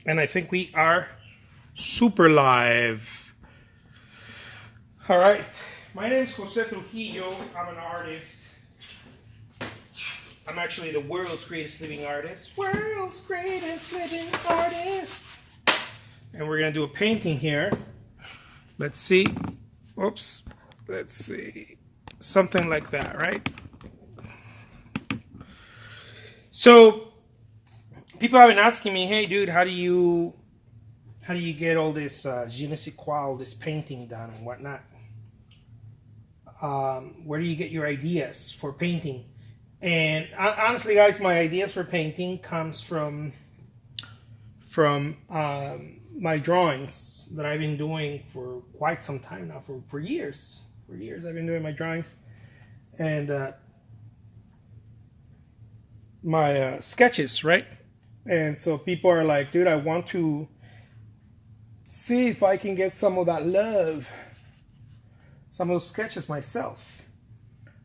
And I think we are super live. All right. My name is Jose Trujillo. I'm an artist. I'm actually the world's greatest living artist. World's greatest living artist. And we're going to do a painting here. Let's see. Oops. Let's see. Something like that, right? So people have been asking me, hey dude, how do you get all this je ne sais quoi, all this painting done and whatnot? Where do you get your ideas for painting? And honestly, guys, my ideas for painting comes from my drawings that I've been doing for quite some time now, for years. For years I've been doing my drawings and my sketches, right? And so people are like, dude, I want to see if I can get some of that love, some of those sketches myself.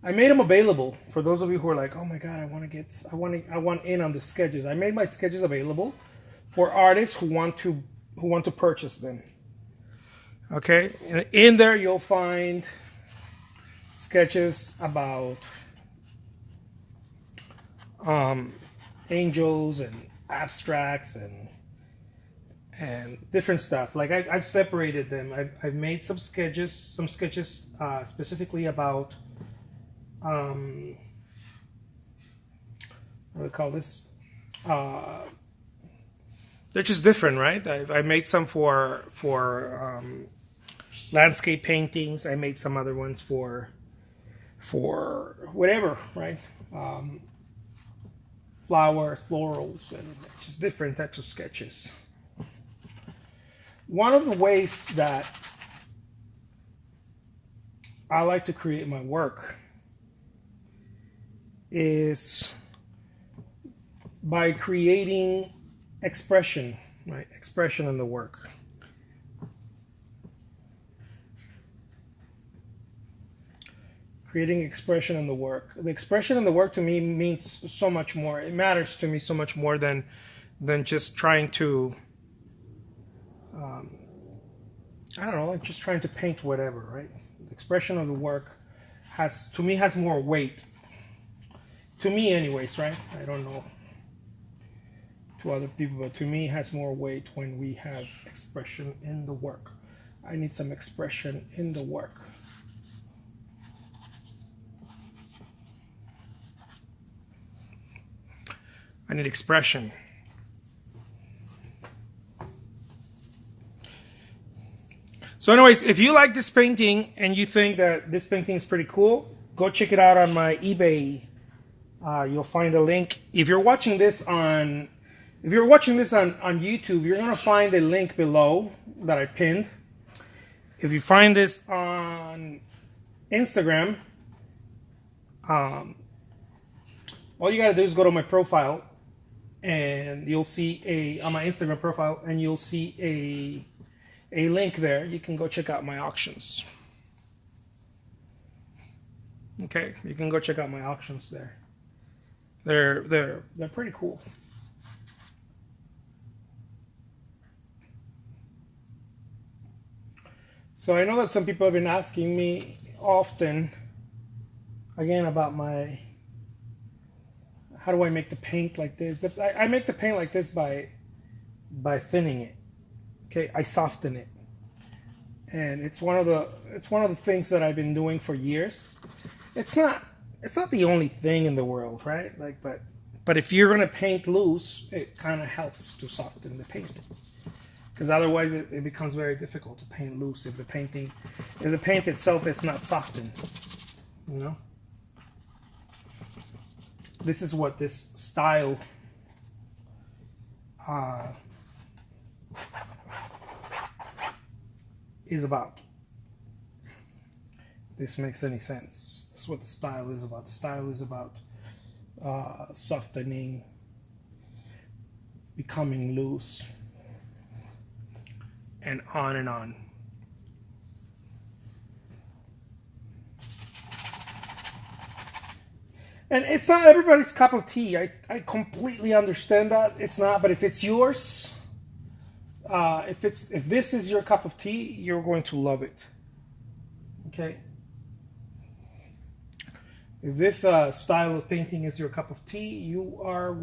I made them available for those of you who are like, oh my god, I want in on the sketches. I made my sketches available for artists who want to purchase them. Okay, and in there you'll find sketches about angels and abstracts and different stuff. Like I've separated them. I've made some sketches specifically about what do they call this? They're just different, right? I made some for landscape paintings. I made some other ones for whatever, right? Flowers, florals, and just different types of sketches. One of the ways that I like to create my work is by creating expression, right? Expression in the work. Creating expression in the work. The expression in the work to me means so much more. It matters to me so much more than just trying to, I don't know, like just trying to paint whatever, right? The expression of the work has more weight. To me anyways, right? I don't know to other people, but to me it has more weight when we have expression in the work. I need some expression in the work. I need expression. So anyways, if you like this painting and you think that this painting is pretty cool, go check it out on my eBay. You'll find a link. If you're watching this on YouTube, you're gonna find a link below that I pinned. If you find this on Instagram, all you gotta do is go to my profile, and you'll see on my Instagram profile, and you'll see a link there. You can go check out my auctions. Okay, you can go check out my auctions there. They're pretty cool. So I know that some people have been asking me often, again, about how do I make the paint like this? I make the paint like this by thinning it. Okay, I soften it, and it's one of the things that I've been doing for years. It's not the only thing in the world, right? Like, but if you're gonna paint loose, it kind of helps to soften the paint, because otherwise it becomes very difficult to paint loose if the paint itself is not softened. You know, this is what this style is about. This makes any sense. That's what the style is about. The style is about softening, becoming loose, and on and on. And it's not everybody's cup of tea. I completely understand that. It's not, but if it's yours, if this is your cup of tea, you're going to love it. Okay. If this style of painting is your cup of tea, you're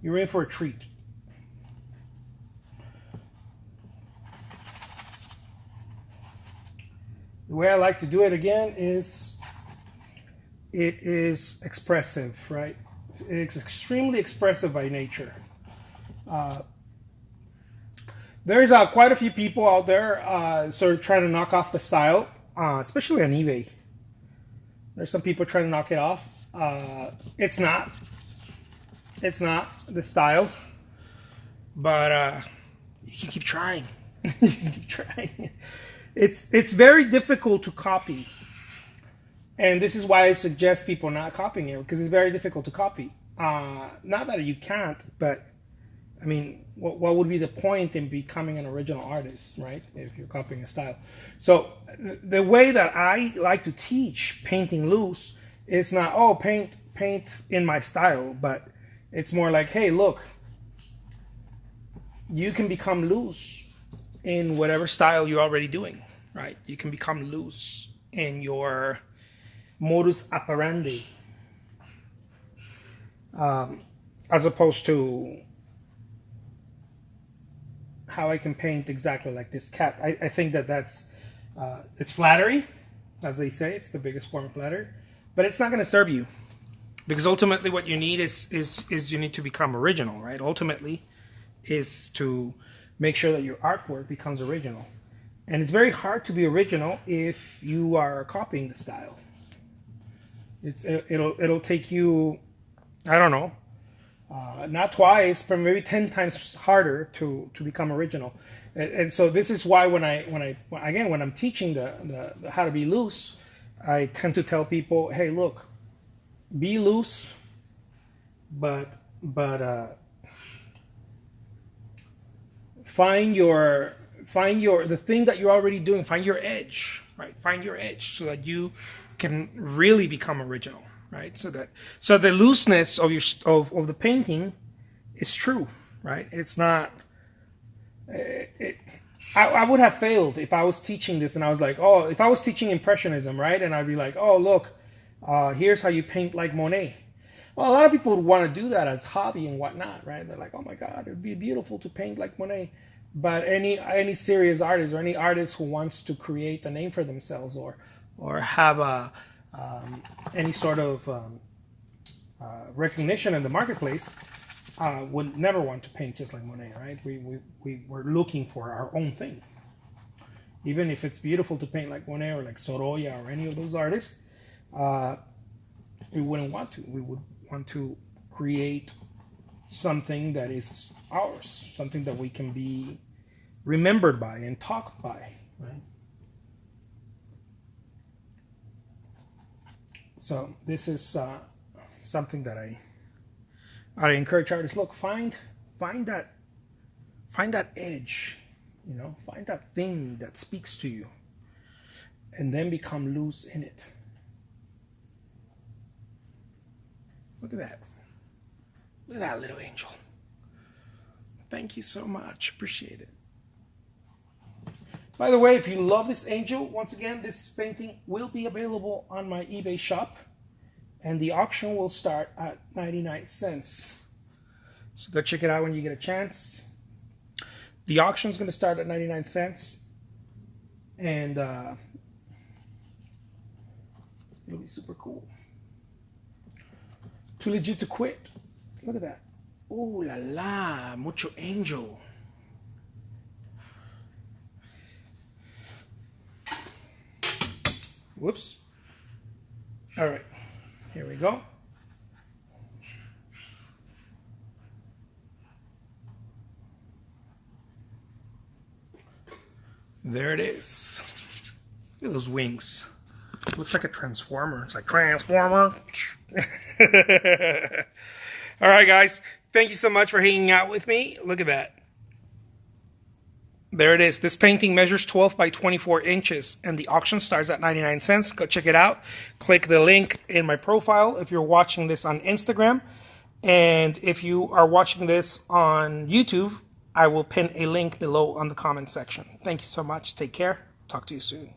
in for a treat. The way I like to do it again is, it is expressive, right? It's extremely expressive by nature. There's quite a few people out there sort of trying to knock off the style, especially on eBay. There's some people trying to knock it off. It's not the style, but you can keep trying. You can keep trying. It's very difficult to copy, and this is why I suggest people not copying it, because it's very difficult to copy. Not that you can't, but I mean, what would be the point in becoming an original artist, right? If you're copying a style. So the way that I like to teach painting loose is not, oh, paint in my style, but it's more like, hey, look, you can become loose in whatever style you're already doing, right? You can become loose in your modus operandi, as opposed to how I can paint exactly like this cat. I think that's it's flattery, as they say. It's the biggest form of flattery, but it's not going to serve you, because ultimately what you need is you need to become original, right? Ultimately is to make sure that your artwork becomes original, and it's very hard to be original if you are copying the style. It'll take you, I don't know, not twice, but maybe 10 times harder to become original. And so this is why when I'm teaching the how to be loose, I tend to tell people, hey, look, be loose, but find the thing that you're already doing. Find your edge, right? Find your edge so that you can really become original. Right, so the looseness of the painting is true, right? It's not. I would have failed if I was teaching this and I was like, oh, if I was teaching Impressionism, right? And I'd be like, oh, look, here's how you paint like Monet. Well, a lot of people would want to do that as hobby and whatnot, right? They're like, oh my God, it'd be beautiful to paint like Monet. But any serious artist or any artist who wants to create a name for themselves or have any sort of recognition in the marketplace would never want to paint just like Monet, right? We were looking for our own thing. Even if it's beautiful to paint like Monet or like Sorolla or any of those artists, we wouldn't want to. We would want to create something that is ours, something that we can be remembered by and talked by, right? So this is something that I encourage artists. Look, find that edge, find that thing that speaks to you, and then become loose in it. Look at that. Look at that little angel. Thank you so much. Appreciate it. By the way, if you love this angel, once again, this painting will be available on my eBay shop, and the auction will start at 99 cents. So go check it out when you get a chance. The auction is going to start at 99 cents, and it'll be super cool. Too legit to quit. Look at that. Ooh la la, mucho angel. Whoops. All right, here we go. There it is. Look at those wings. Looks like a transformer. It's like Transformer. All right, guys. Thank you so much for hanging out with me. Look at that. There it is. This painting measures 12 by 24 inches, and the auction starts at 99 cents. Go check it out. Click the link in my profile if you're watching this on Instagram. And if you are watching this on YouTube, I will pin a link below on the comment section. Thank you so much. Take care. Talk to you soon.